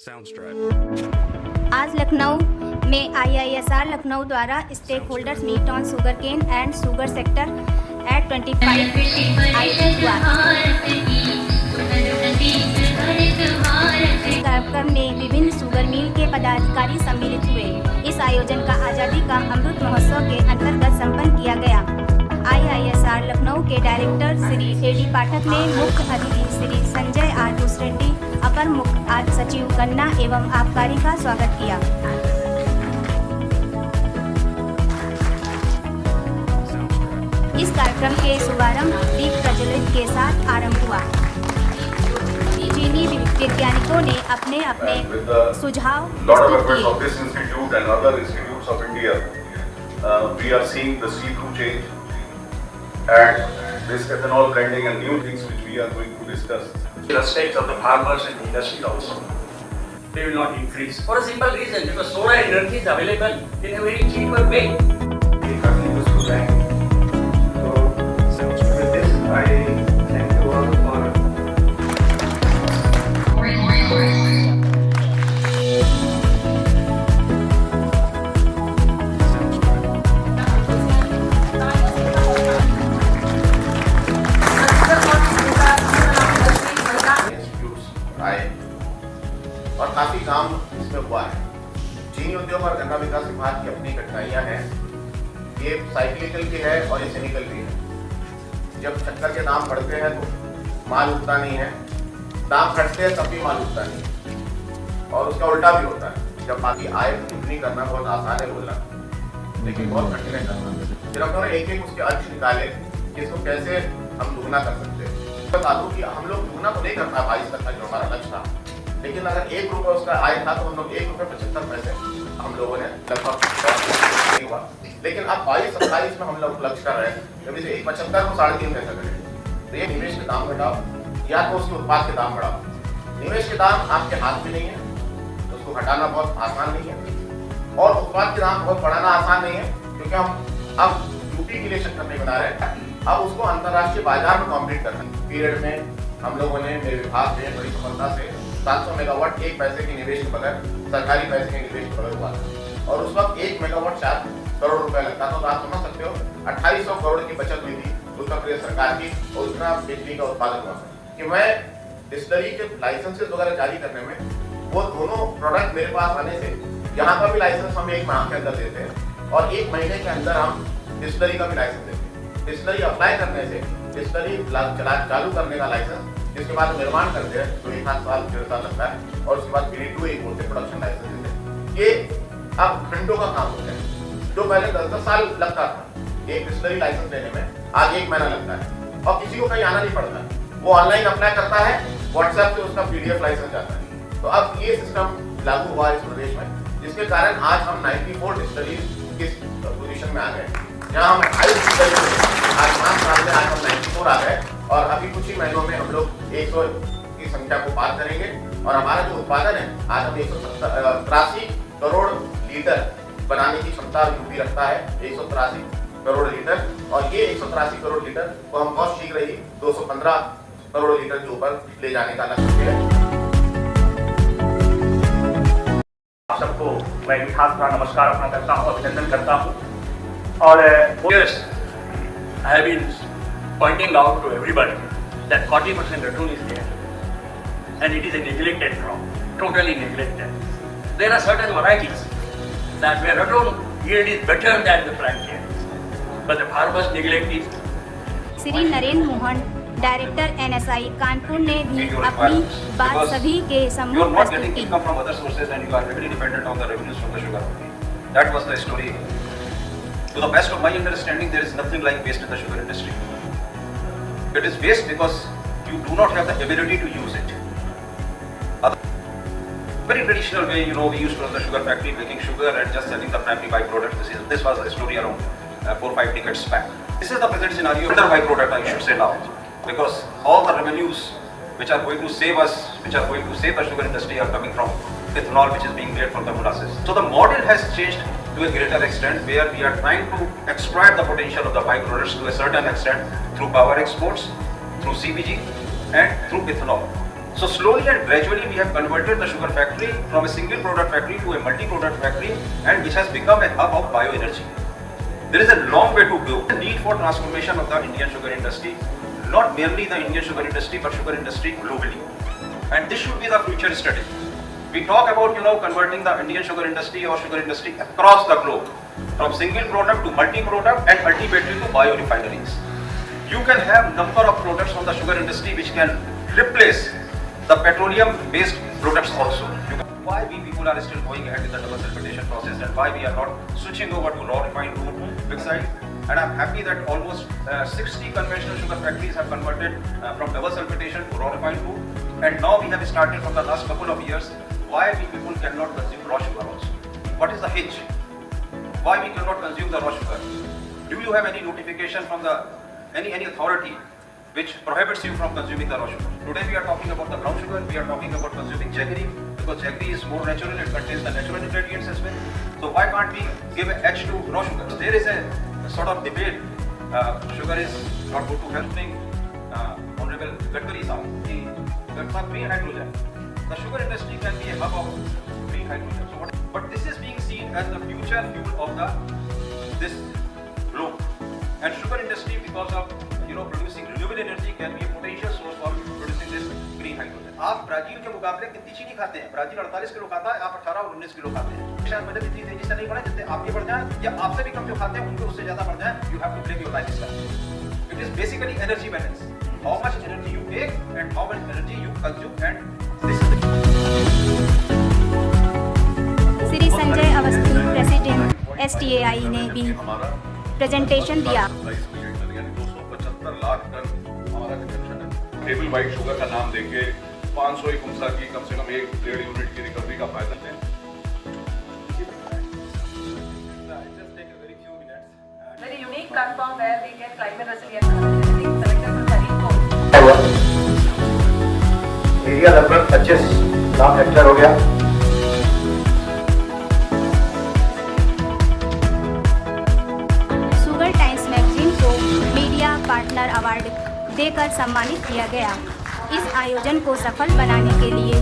आज लखनऊ में IISR लखनऊ द्वारा stakeholders meet on sugarcane and sugar sector at 25 आइटम हुआ। कार्यक्रम में विभिन्न शुगर मिल के पदाधिकारी सम्मिलित हुए। इस आयोजन का आज़ादी का अमृत महोत्सव के अंतर्गत संपन्न किया गया। IISR लखनऊ के डायरेक्टर श्री AD पाठक ने मुख्य अतिथि श्री संजय R भूसरेड्डी, अपर मुख्य सचिव गन्ना एवं आबकारी का स्वागत किया। इस कार्यक्रम के शुभारंभ दीप प्रज्वलित के साथ आरंभ हुआ। चीनी वैज्ञानिकों ने अपने अपने सुझाव प्रस्तुत किए। And this ethanol blending and new things which we are going to discuss. The stakes of the farmers and the industry also, they will not increase. For a simple reason, because solar energy is available in a very cheaper way. It continues to rank. So with this, I thank you all for. और काफी काम इसमें हुआ है। चीनी उद्योग और गन्ना विकास विभाग की अपनी कठिनाइयां हैं। ये साइक्लिकल भी है और ये सिनिकल भी है। जब शक्कर के दाम बढ़ते हैं तो माल उठता नहीं है, दाम घटते हैं तब भी माल उठता नहीं है, और उसका उल्टा भी होता है। जब बाकी आय दुगनी करना बहुत आसान है बोलना, लेकिन बहुत कठिन है करना। फिर हम एक एक उसके अंश निकाले कि इसको कैसे हम दुगना कर सकते हैं। बता दूं कि हम लोग दुगना तो नहीं करना 22 तक का जो हमारा लक्ष्य था, लेकिन अगर ₹1 उसका आय था तो हम लोग ₹1.75 हम लोगों ने लगभग हुआ। लेकिन अब 22-27 में हम लोग लक्ष्य कर रहे हैं, जब इसे 1.75 को 3.5 कैसे करें। तो ये निवेश के दाम घटाओ या तो उसके उत्पाद के दाम बढ़ाओ। निवेश के दाम आपके हाथ में नहीं है, तो उसको घटाना बहुत आसान नहीं है, और उत्पाद के दाम बहुत बढ़ाना आसान नहीं है, क्योंकि हम अब यूपी के लिए शक्कर नहीं बना रहे हैं, अब उसको अंतर्राष्ट्रीय बाजार में कॉम्पीट करना है। पीरियड में हम लोगों ने मेरे विभाग में बड़ी सफलता से 700 मेगावाट एक पैसे के निवेश के बगैर, सरकारी पैसे के निवेश के बगैर हुआ था, और उस वक्त 1 मेगावाट 4 करोड़ रुपए लगता था। तो आप समझ सकते हो 2800 करोड़ की बचत हुई थी उत्तर प्रदेश सरकार की, और उतना बिजली का उत्पादन हुआ कि मैं डिस्टिलरी के लाइसेंसेस वगैरह जारी करने में वो दोनों प्रोडक्ट मेरे पास आने से, यहाँ का भी लाइसेंस हम 1 माह के अंदर देते हैं और 1 महीने के अंदर हम डिस्टिलरी का भी लाइसेंस देते हैं। डिस्टिलरी अप्लाई करने से डिस्टिलरी चालू करने का लाइसेंस, जिसके बाद निर्माण करते हैं तो 1 साल 1.5 साल लगता है, और उसके बाद पीरियड 2 एक बोलते प्रोडक्शन लाइसेंस देते हैं। ये अब घंटों का काम होता है। जो पहले 10-10 साल लगता था एक डिस्टिलरी लाइसेंस लेने में, आज 1 महीना लगता है, और किसी को कहीं आना नहीं पड़ता है। वो ऑनलाइन अप्लाई करता है, व्हाट्सएप से उसका PDF लाइसेंस जाता है। तो अब ये सिस्टम लागू हुआ इस प्रदेश में, जिसके कारण आज हम 94 डिस्टिलरी की पोजीशन में आ गए, जहाँ हम 28 डिस्टिलरी आज 5 साल में आज हम 94 आ गए, और अभी कुछ ही महीनों में हम लोग 100 की संख्या को पार करेंगे। और हमारा जो उत्पादन है, आज हम 183 करोड़ लीटर बनाने की क्षमता यूपी रखता है, 183 करोड़ लीटर, और ये 183 करोड़ लीटर को हम बहुत शीघ्र ही 215 करोड़ लीटर के ऊपर ले जाने का लक्ष्य है। आप सबको मैं खास नमस्कार अपना करता हूँ, अभिनंदन करता हूँ। और I have been pointing out to everybody that 40% ratoon is there, and it is a neglected crop, totally neglected. There are certain varieties that where ratoon yield is better than the plantains, but the farmers neglect it. Shri Narendra Mohan, director NSI Kanpur ने भी अपनी बात सभी के सम्मुख प्रस्तुत की। Income from other sources and you are heavily dependent on the revenues from the sugar. That was the story. To the best of my understanding, there is nothing like waste in the sugar industry. It is waste because you do not have the ability to use it. Very traditional way, we used to run the sugar factory, making sugar and just selling the primary byproduct. This was a story around 4-5 decades back. This is the present scenario under byproduct, I should say now, because all the revenues which are going to save us, which are going to save the sugar industry, are coming from ethanol, which is being made from the molasses. So the model has changed to a greater extent, where we are trying to exploit the potential of the byproducts to a certain extent through power exports, through CBG, and through ethanol. So slowly and gradually we have converted the sugar factory from a single product factory to a multi-product factory, and which has become a hub of bioenergy. There is a long way to go. The need for transformation of the Indian sugar industry, not merely the Indian sugar industry, but sugar industry globally. And this should be the future strategy. We talk about, converting the Indian sugar industry or sugar industry across the globe, from single product to multi-product and ultimately to biorefineries. You can have number of products from the sugar industry which can replace the petroleum-based products also. Why we people are still going ahead with the double sulfitation process, and why we are not switching over to raw refined crude big side. And I'm happy that almost 60 conventional sugar factories have converted from double sulfitation to raw refined crude. And now we have started from the last couple of years. Why we people cannot consume raw sugar also? What is the hitch? Why we cannot consume the raw sugar? Do you have any notification from the any authority which prohibits you from consuming the raw sugar? Today we are talking about the brown sugar, we are talking about consuming jaggery, because jaggery is more natural, it contains the natural ingredients as well. So why can't we give an edge to raw sugar? So there is a sort of debate, sugar is not good to health. Honorable Gadkari Saab, green hydrogen. The sugar industry can be a hub of green hydrogen. So but this is being seen as the future fuel of this globe. And sugar industry, because of producing renewable energy, can be a potential source for producing this green hydrogen. आप Brazil के मुकाबले कितनी चीनी खाते हैं? Brazil 48 kilo खाता है, आप 18 और 19 किलो खाते हैं। शायद बजट इतनी तेजी से नहीं बढ़े जितने आप ये बढ़ जाए, या आपसे भी कम जो खाते हैं उनको उससे ज्यादा बढ़ जाए। You have to break your lifestyle. It is basically energy balance. How much energy you take and how much energy you consume, and this is the Shri Sanjay Awasthi president STAI ने भी प्रेजेंटेशन दिया। 275 लाख टन हमारा कंजम्पशन है। Table white sugar का नाम देके 500 कुमसा की कम से कम 1-1.5 यूनिट की रिकवरी का फायदा लें। Very unique platform where we get climate resilient selected from Sariko. Area लगभग 25 लाख हेक्टेयर हो गया। शुगर टाइम्स मैगजीन को मीडिया पार्टनर अवार्ड देकर सम्मानित किया गया। इस आयोजन को सफल बनाने के लिए